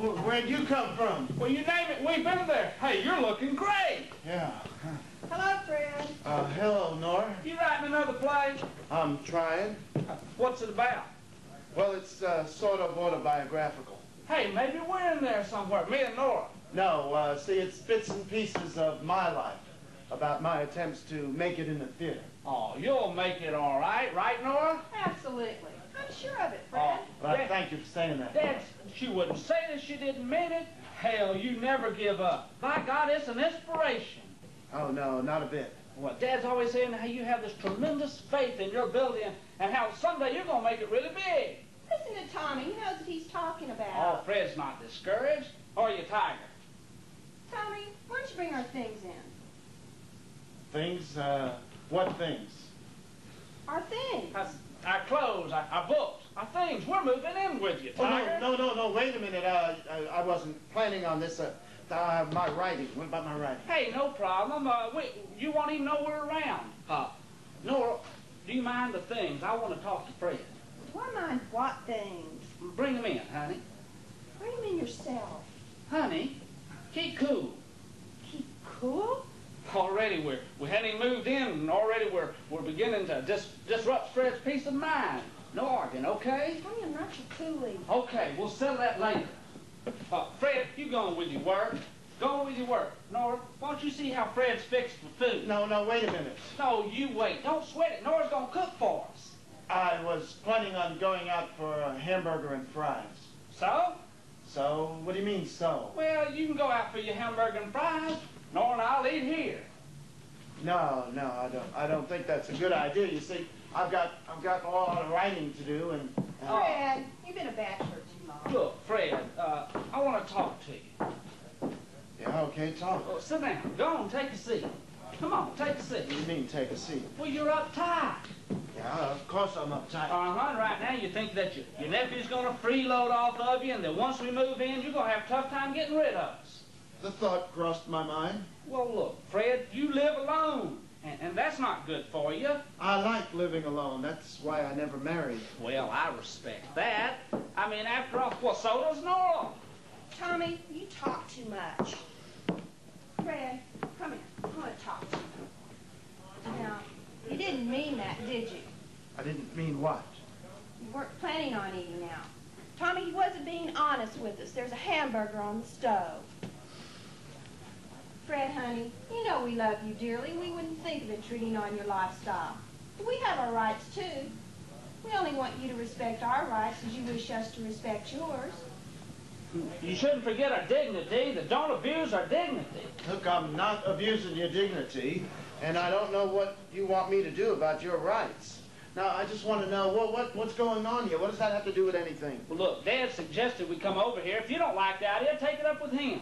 Where'd you come from? Well, you name it, we've been there. Hey, you're looking great. Yeah. Hello, Fred. Hello, Nora. You writing another play? I'm trying. What's it about? Well, it's sort of autobiographical. Hey, maybe we're in there somewhere, me and Nora. No, see, it's bits and pieces of my life, about my attempts to make it in the theater. Oh, you'll make it all right, right, Nora? Absolutely. I'm sure of it, Fred. Well, thank you for saying that. Dad, she wouldn't say that she didn't mean it. Hell, you never give up. By God, it's an inspiration. Oh, no, not a bit. Well, Dad's always saying how you have this tremendous faith in your ability and how someday you're going to make it really big. Listen to Tommy. He knows what he's talking Oh, about. Fred's not discouraged. Or you, Tiger? Tommy, why don't you bring our things in? Things? What things? Our things. Our clothes, our books, our things. We're moving in with you, Tiger. Oh, no, wait a minute. I wasn't planning on this. My writing. What about my writing? Hey, no problem. You won't even know we're around. Nora, do you mind the things? I want to talk to Fred. Do I mind what things? Bring them in, honey. Bring them in yourself. Honey, keep cool. Keep cool? Already we hadn't even moved in, and already we're beginning to disrupt Fred's peace of mind. No arguing, okay? Tommy, I'm not your coolie. Okay, we'll settle that later. Fred, you going with your work. Go with your work. Nora, why don't you see how Fred's fixed the food? No, wait a minute. No, you wait. Don't sweat it. Nora's going to cook for us. I was planning on going out for a hamburger and fries. So? So? What do you mean, so? Well, you can go out for your hamburger and fries. Nora and I'll eat here. No, I don't think that's a good idea. You see, I've got a lot of writing to do, and... Fred, you've been a bachelor too long. Look, Fred, I want to talk to you. Yeah, okay, talk. Oh, sit down. Go on, take a seat. Come on, take a seat. What do you mean, take a seat? Well, you're uptight. Yeah, of course I'm uptight. Right now you think that your nephew's going to freeload off of you, and that once we move in, you're going to have a tough time getting rid of us. The thought crossed my mind. Well, look, Fred, you live alone, and that's not good for you. I like living alone. That's why I never married. Well, I respect that. I mean, after all, well, so does Nora. Tommy, you talk too much. Fred, come here. I want to talk to you. Now, you didn't mean that, did you? I didn't mean what? You weren't planning on eating out. Tommy, he wasn't being honest with us. There's a hamburger on the stove. Fred, honey, you know we love you dearly. We wouldn't think of intruding on your lifestyle. But we have our rights, too. We only want you to respect our rights as you wish us to respect yours. You shouldn't forget our dignity, that don't abuse our dignity. Look, I'm not abusing your dignity, and I don't know what you want me to do about your rights. Now, I just want to know, what's going on here? What does that have to do with anything? Well, look, Dad suggested we come over here. If you don't like the idea, take it up with him.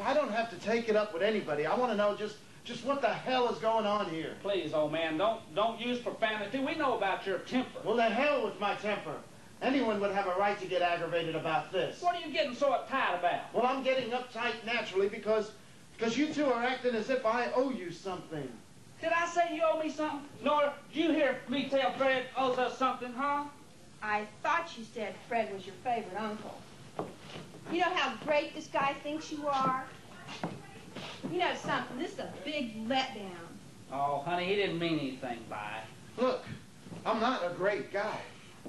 I don't have to take it up with anybody. I want to know just what the hell is going on here. Please, old man, don't use profanity. We know about your temper. Well, the hell with my temper. Anyone would have a right to get aggravated about this. What are you getting so uptight about? Well, I'm getting uptight naturally because you two are acting as if I owe you something. Did I say you owe me something? Nora, did you hear me tell Fred owes us something, huh? I thought you said Fred was your favorite uncle. You know how great this guy thinks you are? You know something, this is a big letdown. Oh, honey, he didn't mean anything by it. Look, I'm not a great guy,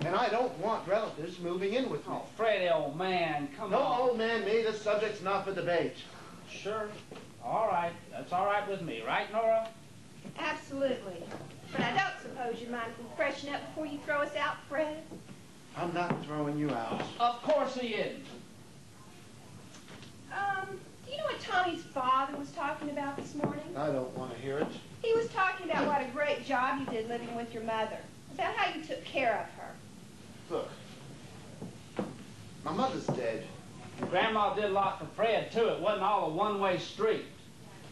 and I don't want relatives moving in with me. Oh, Freddie, old man, come on. No, old man, me, this subject's not for debate. Sure. All right. That's all right with me, right, Nora? Absolutely. But I don't suppose you mind if we freshen up before you throw us out, Fred? I'm not throwing you out. Of course he isn't. Do you know what Tommy's father was talking about this morning? I don't want to hear it. He was talking about what a great job you did living with your mother. About how you took care of her. Look, my mother's dead. Grandma did a lot for Fred, too. It wasn't all a one-way street.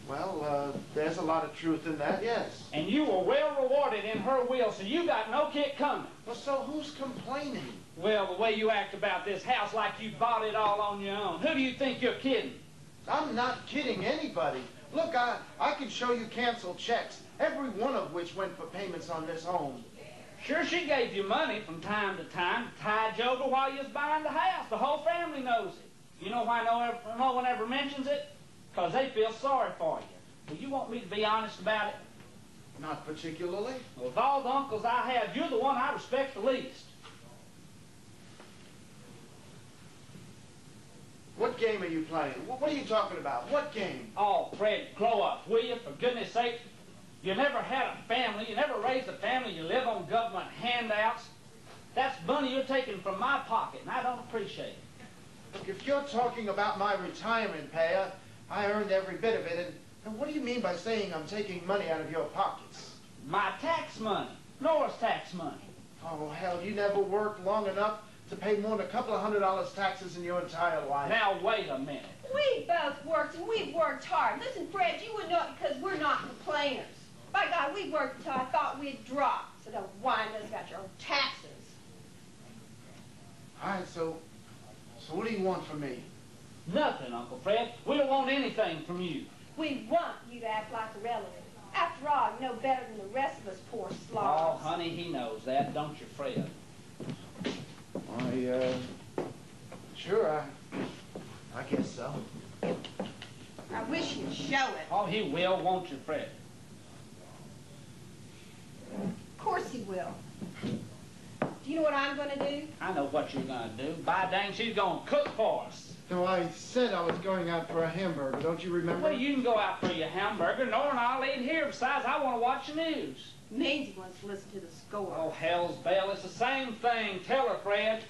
Well, there's a lot of truth in that, yes. And you were well rewarded in her will, so you got no kick coming. Well, so who's complaining? Well, the way you act about this house like you bought it all on your own. Who do you think you're kidding? I'm not kidding anybody. Look, I can show you canceled checks, every one of which went for payments on this home. Sure, she gave you money from time to time to tide you over while you was buying the house. The whole family knows it. You know why no one ever mentions it? Because they feel sorry for you. Do you want me to be honest about it? Not particularly. Well, of all the uncles I have, you're the one I respect the least. What game are you playing? What are you talking about? What game? Oh, Fred, grow up, will you? For goodness sake. You never had a family. You never raised a family. You live on government handouts. That's money you're taking from my pocket, and I don't appreciate it. Look, if you're talking about my retirement pay, I earned every bit of it, and what do you mean by saying I'm taking money out of your pockets? My tax money. Nora's tax money. Oh, hell, you never worked long enough to pay more than a couple of $100 taxes in your entire life. Now, wait a minute. We both worked, and we've worked hard. Listen, Fred, you would know it because we're not complainers. By God, we worked until I thought we'd drop. So don't whine us about your own taxes. All right, so what do you want from me? Nothing, Uncle Fred. We don't want anything from you. We want you to act like a relative. After all, you know better than the rest of us poor Oh, slobs. honey, he knows that, don't you, Fred? Sure, I guess so. I wish you'd show it. Oh, he will, won't you, Fred? Of course he will. Do you know what I'm going to do? I know what you're going to do. By dang, she's going to cook for us. No, I said I was going out for a hamburger. Don't you remember? Well, you can go out for your hamburger. Nora and I'll eat here. Besides, I want to watch the news. Means he wants to listen to the score. Oh, hell's bell. It's the same thing. Tell her, Fred.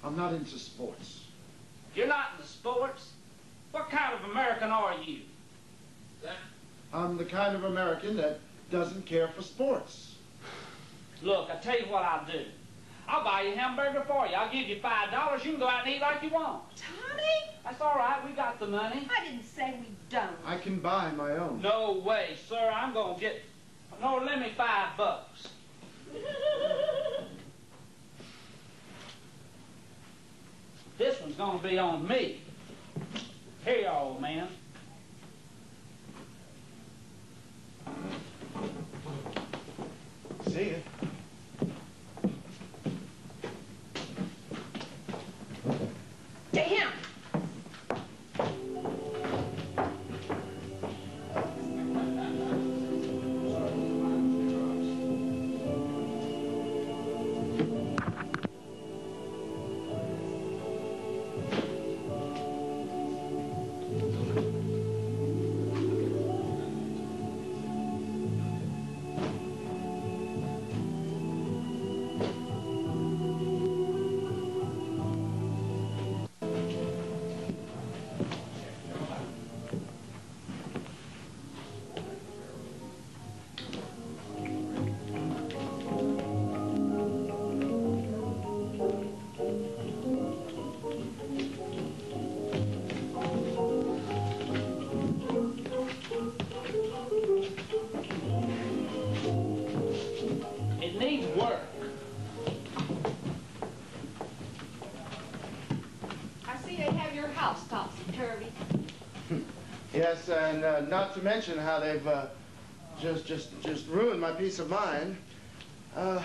I'm not into sports. You're not into sports? What kind of American are you? I'm the kind of American that doesn't care for sports. Look, I'll tell you what I'll do. I'll buy you a hamburger for you. I'll give you $5. You can go out and eat like you want. Tommy? That's all right. We got the money. I didn't say we don't. I can buy my own. No way, sir. I'm going to get... No, lend me $5. This one's going to be on me. Here you are, old man. See ya. To him. It needs work. I see they have your house topsy-turvy. Yes, and not to mention how they've just ruined my peace of mind. It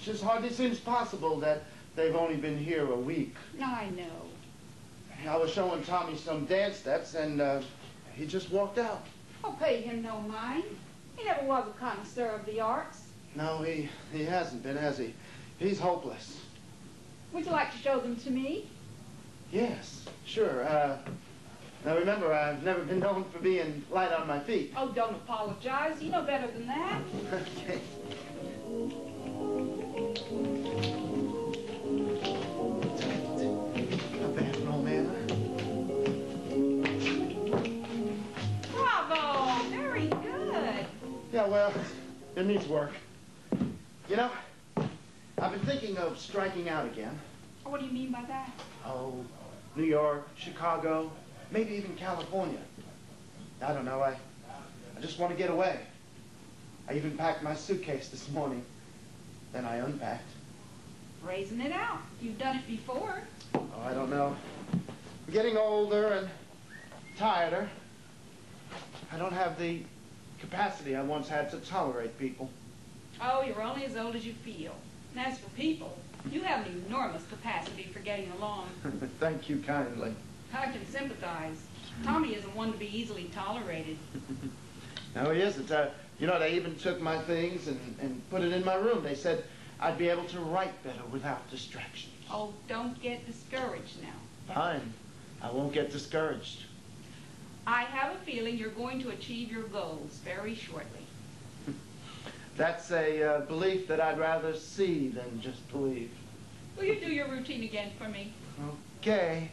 just hardly seems possible that they've only been here a week. I know. I was showing Tommy some dance steps, and he just walked out. Oh, pay him no mind. He never was a connoisseur of the arts. No, he hasn't been, has he? He's hopeless. Would you like to show them to me? Yes, sure. Now remember, I've never been known for being light on my feet. Oh, don't apologize. You know better than that. Okay. Not bad for an old man, huh? Bravo! Very good. Yeah, well, it needs work. You know, I've been thinking of striking out again. What do you mean by that? Oh, New York, Chicago, maybe even California. I don't know, I just want to get away. I even packed my suitcase this morning. Then I unpacked. Raising it out. You've done it before. Oh, I don't know. I'm getting older and tireder. I don't have the capacity I once had to tolerate people. Oh, you're only as old as you feel. And as for people, you have an enormous capacity for getting along. Thank you kindly. I can sympathize. Tommy isn't one to be easily tolerated. No, he isn't. You know, they even took my things and put it in my room. They said I'd be able to write better without distractions. Oh, don't get discouraged now. Fine. I won't get discouraged. I have a feeling you're going to achieve your goals very shortly. That's a belief that I'd rather see than just believe. Will you do your routine again for me? Okay.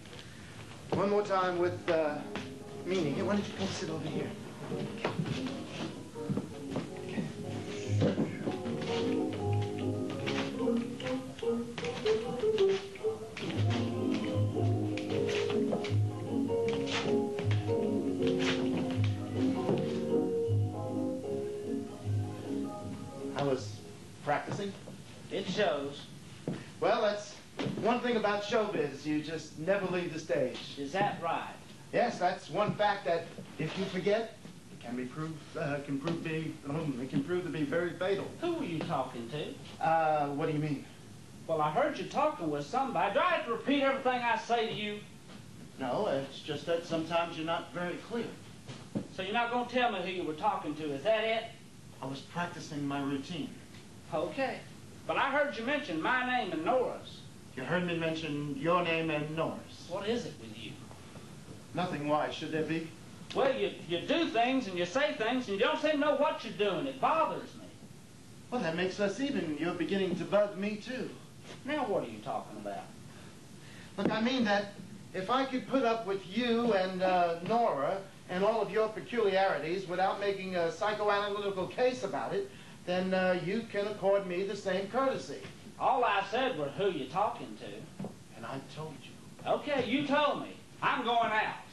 One more time with meaning. Hey, why don't you come sit over here? I was practicing. It shows. Well, that's one thing about showbiz. You just never leave the stage. Is that right? Yes, that's one fact that if you forget, it can be proved, it can prove to be very fatal. Who were you talking to? What do you mean? Well, I heard you talking with somebody. Do I have to repeat everything I say to you? No, it's just that sometimes you're not very clear. So you're not going to tell me who you were talking to, is that it? I was practicing my routine. Okay. But I heard you mention my name and Nora's. You heard me mention your name and Nora's. What is it with you? Nothing. Why? Should there be? Well, you do things and you say things and you don't seem to know what you're doing. It bothers me. Well, that makes us even. You're beginning to bug me, too. Now what are you talking about? Look, I mean that if I could put up with you and Nora and all of your peculiarities without making a psychoanalytical case about it, then you can accord me the same courtesy. All I said was who you talking to. And I told you. Okay, you told me. I'm going out.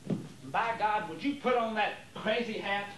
And by God, would you put on that crazy hat?